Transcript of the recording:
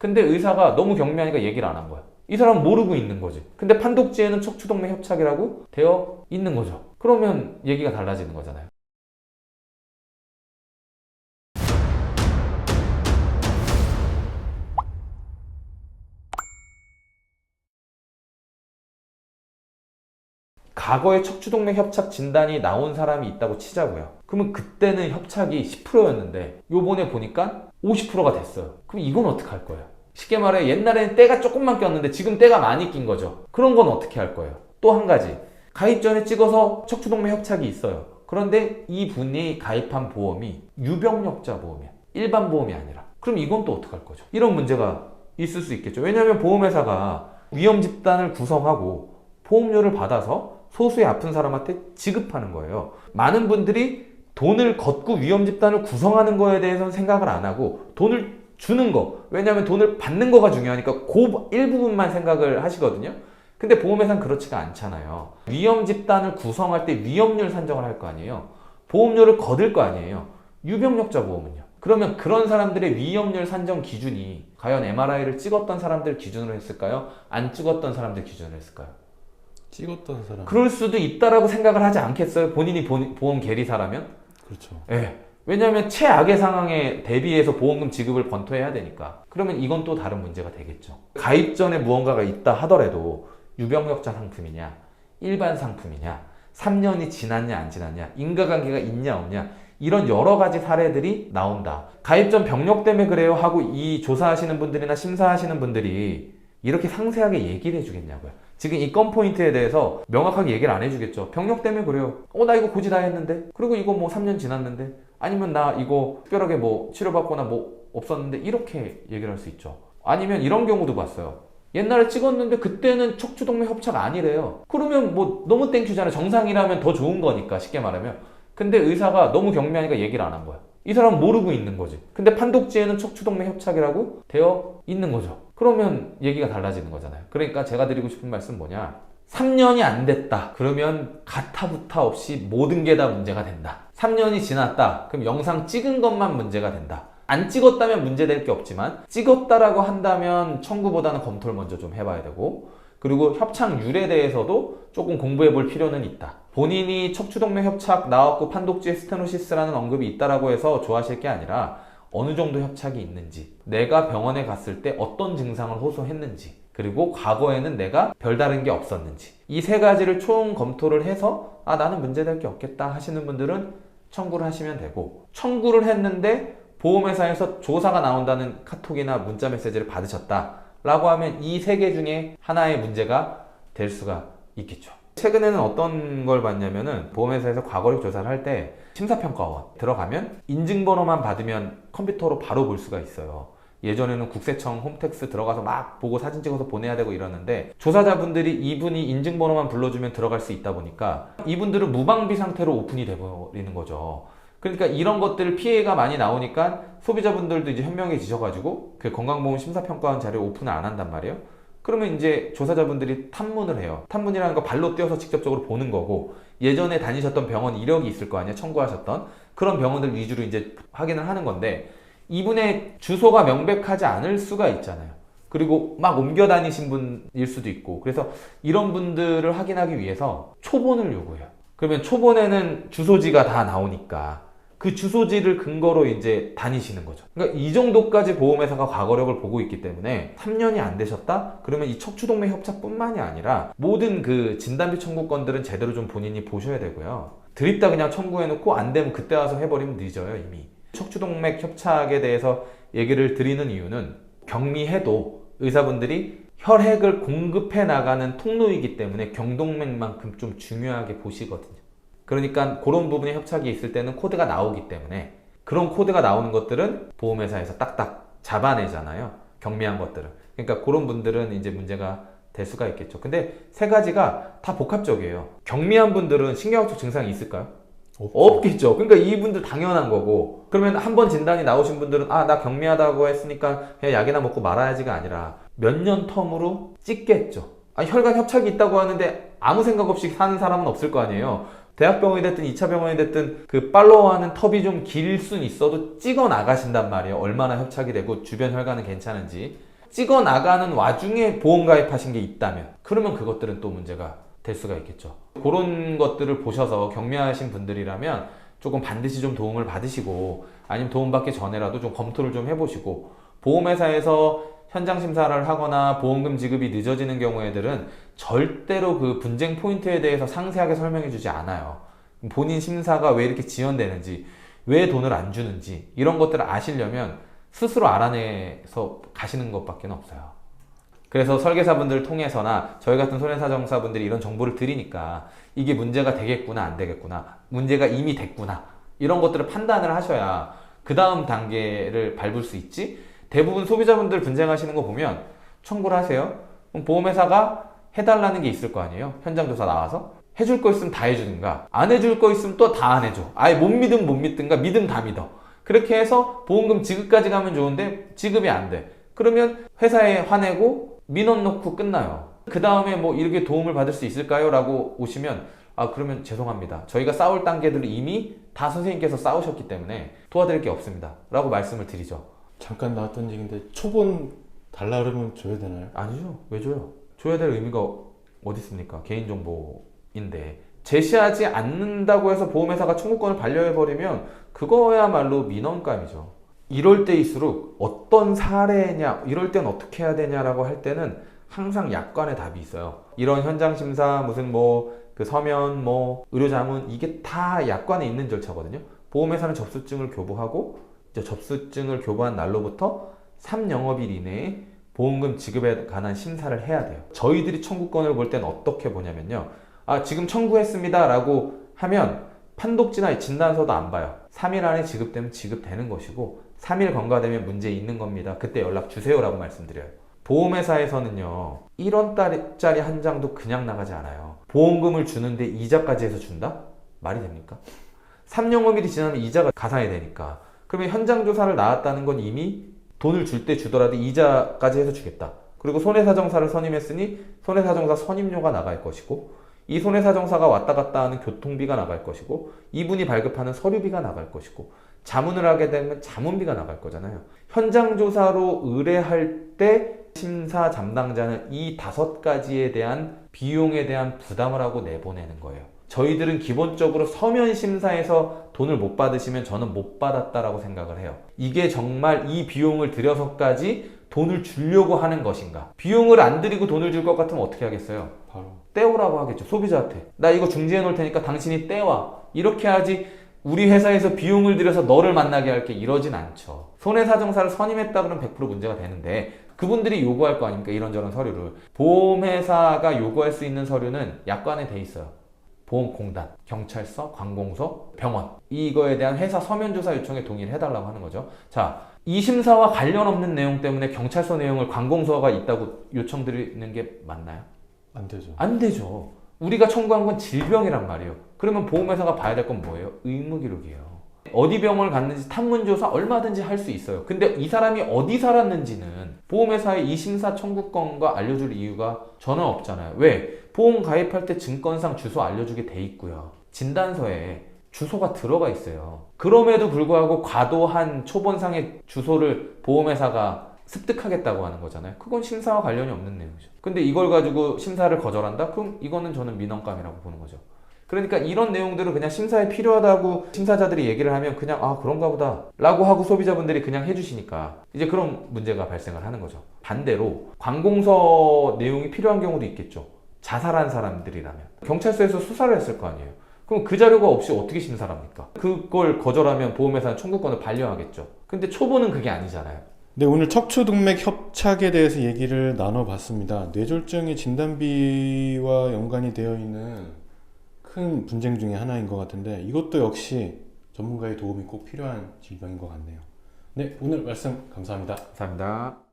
근데 의사가 너무 경미하니까 얘기를 안 한 거야. 이 사람은 모르고 있는 거지. 근데 판독지에는 척추동맥 협착이라고 되어 있는 거죠. 그러면 얘기가 달라지는 거잖아요. 과거에 척추동맥 협착 진단이 나온 사람이 있다고 치자고요. 그러면 그때는 협착이 10%였는데 요번에 보니까 50%가 됐어요. 그럼 이건 어떻게 할 거예요? 쉽게 말해 옛날에는 때가 조금만 꼈는데 지금 때가 많이 낀 거죠. 그런 건 어떻게 할 거예요? 또 한 가지. 가입 전에 찍어서 척추동맥 협착이 있어요. 그런데 이 분이 가입한 보험이 유병력자 보험이야. 일반 보험이 아니라. 그럼 이건 또 어떻게 할 거죠? 이런 문제가 있을 수 있겠죠. 왜냐하면 보험회사가 위험 집단을 구성하고 보험료를 받아서 소수의 아픈 사람한테 지급하는 거예요. 많은 분들이 돈을 걷고 위험 집단을 구성하는 거에 대해서는 생각을 안 하고 돈을 주는 거, 왜냐하면 돈을 받는 거가 중요하니까 그 일부분만 생각을 하시거든요. 근데 보험회사는 그렇지가 않잖아요. 위험 집단을 구성할 때 위험률 산정을 할 거 아니에요. 보험료를 거둘 거 아니에요. 유병력자 보험은요. 그러면 그런 사람들의 위험률 산정 기준이 과연 MRI를 찍었던 사람들 기준으로 했을까요? 안 찍었던 사람들 기준으로 했을까요? 찍었던 사람. 그럴 수도 있다라고 생각을 하지 않겠어요? 본인이 보험 계리사라면? 그렇죠. 예. 왜냐하면 최악의 상황에 대비해서 보험금 지급을 검토해야 되니까. 그러면 이건 또 다른 문제가 되겠죠. 가입 전에 무언가가 있다 하더라도 유병력자 상품이냐, 일반 상품이냐, 3년이 지났냐 안 지났냐, 인과관계가 있냐 없냐, 이런 여러 가지 사례들이 나온다. 가입 전 병력 때문에 그래요 하고 이 조사하시는 분들이나 심사하시는 분들이 이렇게 상세하게 얘기를 해주겠냐고요. 지금 이 건 포인트에 대해서 명확하게 얘기를 안 해주겠죠. 병력 때문에 그래요. 나 이거 고지 다 했는데? 그리고 이거 뭐 3년 지났는데? 아니면 나 이거 특별하게 뭐 치료받거나 뭐 없었는데? 이렇게 얘기를 할 수 있죠. 아니면 이런 경우도 봤어요. 옛날에 찍었는데 그때는 척추동맥 협착 아니래요. 그러면 뭐 너무 땡큐잖아요. 정상이라면 더 좋은 거니까 쉽게 말하면. 근데 의사가 너무 경미하니까 얘기를 안 한 거야. 이 사람은 모르고 있는 거지. 근데 판독지에는 척추동맥 협착이라고 되어 있는 거죠. 그러면 얘기가 달라지는 거잖아요. 그러니까 제가 드리고 싶은 말씀 뭐냐. 3년이 안 됐다. 그러면 가타부타 없이 모든 게 다 문제가 된다. 3년이 지났다. 그럼 영상 찍은 것만 문제가 된다. 안 찍었다면 문제될 게 없지만 찍었다라고 한다면 청구보다는 검토를 먼저 좀 해봐야 되고, 그리고 협착률에 대해서도 조금 공부해 볼 필요는 있다. 본인이 척추동맥 협착 나왔고 판독지에 스테노시스라는 언급이 있다라고 해서 좋아하실 게 아니라 어느 정도 협착이 있는지, 내가 병원에 갔을 때 어떤 증상을 호소했는지, 그리고 과거에는 내가 별다른 게 없었는지, 이 세 가지를 총 검토를 해서 나는 문제될 게 없겠다 하시는 분들은 청구를 하시면 되고, 청구를 했는데 보험회사에서 조사가 나온다는 카톡이나 문자 메시지를 받으셨다 라고 하면 이 세 개 중에 하나의 문제가 될 수가 있겠죠. 최근에는 어떤 걸 봤냐면은 보험회사에서 과거력 조사를 할 때 심사평가원 들어가면 인증번호만 받으면 컴퓨터로 바로 볼 수가 있어요. 예전에는 국세청 홈택스 들어가서 막 보고 사진 찍어서 보내야 되고 이러는데, 조사자분들이 이분이 인증번호만 불러주면 들어갈 수 있다 보니까 이분들은 무방비 상태로 오픈이 돼버리는 거죠. 그러니까 이런 것들 피해가 많이 나오니까 소비자분들도 이제 현명해지셔가지고 그 건강보험 심사평가원 자료 오픈을 안 한단 말이에요. 그러면 이제 조사자분들이 탐문을 해요. 탐문이라는 거 발로 떼어서 직접적으로 보는 거고, 예전에 다니셨던 병원 이력이 있을 거 아니에요. 청구하셨던 그런 병원들 위주로 이제 확인을 하는 건데, 이분의 주소가 명백하지 않을 수가 있잖아요. 그리고 막 옮겨 다니신 분일 수도 있고, 그래서 이런 분들을 확인하기 위해서 초본을 요구해요. 그러면 초본에는 주소지가 다 나오니까 그 주소지를 근거로 이제 다니시는 거죠. 그러니까 이 정도까지 보험회사가 과거력을 보고 있기 때문에 3년이 안 되셨다? 그러면 이 척추동맥 협착뿐만이 아니라 모든 그 진단비 청구권들은 제대로 좀 본인이 보셔야 되고요. 드립다 그냥 청구해놓고 안 되면 그때 와서 해버리면 늦어요, 이미. 척추동맥 협착에 대해서 얘기를 드리는 이유는 경미해도 의사분들이 혈액을 공급해 나가는 통로이기 때문에 경동맥만큼 좀 중요하게 보시거든요. 그러니까 그런 부분에 협착이 있을 때는 코드가 나오기 때문에, 그런 코드가 나오는 것들은 보험회사에서 딱딱 잡아내잖아요. 경미한 것들은. 그러니까 그런 분들은 이제 문제가 될 수가 있겠죠. 근데 세 가지가 다 복합적이에요. 경미한 분들은 신경학적 증상이 있을까요? 없겠죠. 그러니까 이분들 당연한 거고, 그러면 한 번 진단이 나오신 분들은 나 경미하다고 했으니까 그냥 약이나 먹고 말아야지가 아니라 몇 년 텀으로 찍겠죠. 혈관 협착이 있다고 하는데 아무 생각 없이 사는 사람은 없을 거 아니에요. 대학병원이 됐든 2차 병원이 됐든 그 팔로우하는 텀이 좀 길 순 있어도 찍어 나가신단 말이에요. 얼마나 협착이 되고 주변 혈관은 괜찮은지. 찍어 나가는 와중에 보험 가입하신 게 있다면 그러면 그것들은 또 문제가 될 수가 있겠죠. 그런 것들을 보셔서 경미하신 분들이라면 조금 반드시 좀 도움을 받으시고 아니면 도움받기 전에라도 좀 검토를 좀 해보시고 보험회사에서 현장 심사를 하거나 보험금 지급이 늦어지는 경우에들은 절대로 그 분쟁 포인트에 대해서 상세하게 설명해 주지 않아요. 본인 심사가 왜 이렇게 지연되는지, 왜 돈을 안 주는지 이런 것들을 아시려면 스스로 알아내서 가시는 것밖에 없어요. 그래서 설계사분들을 통해서나 저희 같은 손해사정사분들이 이런 정보를 드리니까 이게 문제가 되겠구나 안 되겠구나, 문제가 이미 됐구나 이런 것들을 판단을 하셔야 그 다음 단계를 밟을 수 있지. 대부분 소비자분들 분쟁하시는 거 보면 청구를 하세요. 그럼 보험회사가 해달라는 게 있을 거 아니에요. 현장조사 나와서 해줄 거 있으면 다 해주든가 안 해줄 거 있으면 또 다 안 해줘. 아예 못 믿으면 못 믿든가 믿으면 다 믿어. 그렇게 해서 보험금 지급까지 가면 좋은데 지급이 안 돼. 그러면 회사에 화내고 민원 넣고 끝나요. 그 다음에 뭐 이렇게 도움을 받을 수 있을까요? 라고 오시면 그러면 죄송합니다. 저희가 싸울 단계들을 이미 다 선생님께서 싸우셨기 때문에 도와드릴 게 없습니다. 라고 말씀을 드리죠. 잠깐 나왔던 얘기인데 초본 달라 그러면 줘야 되나요? 아니죠. 왜 줘요? 줘야 될 의미가 어디 있습니까? 개인정보인데 제시하지 않는다고 해서 보험회사가 청구권을 반려해버리면 그거야말로 민원감이죠. 이럴 때일수록 어떤 사례냐, 이럴 땐 어떻게 해야 되냐라고 할 때는 항상 약관에 답이 있어요. 이런 현장심사, 무슨 그 서면, 의료자문, 이게 다 약관에 있는 절차거든요. 보험회사는 접수증을 교부하고, 이제 접수증을 교부한 날로부터 3영업일 이내에 보험금 지급에 관한 심사를 해야 돼요. 저희들이 청구권을 볼 땐 어떻게 보냐면요. 지금 청구했습니다 라고 하면 판독지나 진단서도 안 봐요. 3일 안에 지급되면 지급되는 것이고 3일 경과되면 문제 있는 겁니다. 그때 연락 주세요 라고 말씀드려요. 보험회사에서는요 1원짜리 한 장도 그냥 나가지 않아요. 보험금을 주는데 이자까지 해서 준다? 말이 됩니까? 3영업일이 지나면 이자가 가산이 되니까 그러면 현장조사를 나왔다는 건 이미 돈을 줄 때 주더라도 이자까지 해서 주겠다. 그리고 손해사정사를 선임했으니 손해사정사 선임료가 나갈 것이고 이 손해사정사가 왔다 갔다 하는 교통비가 나갈 것이고 이분이 발급하는 서류비가 나갈 것이고 자문을 하게 되면 자문비가 나갈 거잖아요. 현장조사로 의뢰할 때 심사 담당자는 이 5가지에 대한 비용에 대한 부담을 하고 내보내는 거예요. 저희들은 기본적으로 서면 심사에서 돈을 못 받으시면 저는 못 받았다라고 생각을 해요. 이게 정말 이 비용을 들여서까지 돈을 주려고 하는 것인가? 비용을 안 들이고 돈을 줄 것 같으면 어떻게 하겠어요? 바로 떼오라고 하겠죠. 소비자한테. 나 이거 중지해 놓을 테니까 당신이 떼와. 이렇게 하지 우리 회사에서 비용을 들여서 너를 만나게 할게 이러진 않죠. 손해사정사를 선임했다 그러면 100% 문제가 되는데 그분들이 요구할 거 아닙니까? 이런저런 서류를. 보험회사가 요구할 수 있는 서류는 약관에 돼 있어요. 보험공단, 경찰서, 관공서, 병원 이거에 대한 회사 서면조사 요청에 동의를 해달라고 하는 거죠. 자, 이 심사와 관련 없는 내용 때문에 경찰서 내용을 관공서가 있다고 요청드리는 게 맞나요? 안 되죠. 안 되죠. 우리가 청구한 건 질병이란 말이에요. 그러면 보험회사가 봐야 될 건 뭐예요? 의무기록이에요. 어디 병원을 갔는지 탐문조사 얼마든지 할 수 있어요. 근데 이 사람이 어디 살았는지는 보험회사의 이 심사 청구권과 알려줄 이유가 전혀 없잖아요. 왜? 보험 가입할 때 증권상 주소 알려주게 돼 있고요. 진단서에 주소가 들어가 있어요. 그럼에도 불구하고 과도한 초본상의 주소를 보험회사가 습득하겠다고 하는 거잖아요. 그건 심사와 관련이 없는 내용이죠. 근데 이걸 가지고 심사를 거절한다? 그럼 이거는 저는 민원감이라고 보는 거죠. 그러니까 이런 내용들은 그냥 심사에 필요하다고 심사자들이 얘기를 하면 그냥 그런가 보다 라고 하고 소비자분들이 그냥 해주시니까 이제 그런 문제가 발생을 하는 거죠. 반대로 관공서 내용이 필요한 경우도 있겠죠. 자살한 사람들이라면 경찰서에서 수사를 했을 거 아니에요. 그럼 그 자료가 없이 어떻게 심사를 합니까? 그걸 거절하면 보험회사는 청구권을 반려하겠죠. 근데 초보는 그게 아니잖아요. 네, 오늘 척추동맥 협착에 대해서 얘기를 나눠봤습니다. 뇌졸중의 진단비와 연관이 되어 있는 큰 분쟁 중에 하나인 것 같은데 이것도 역시 전문가의 도움이 꼭 필요한 질병인 것 같네요. 네, 오늘 말씀 감사합니다. 감사합니다.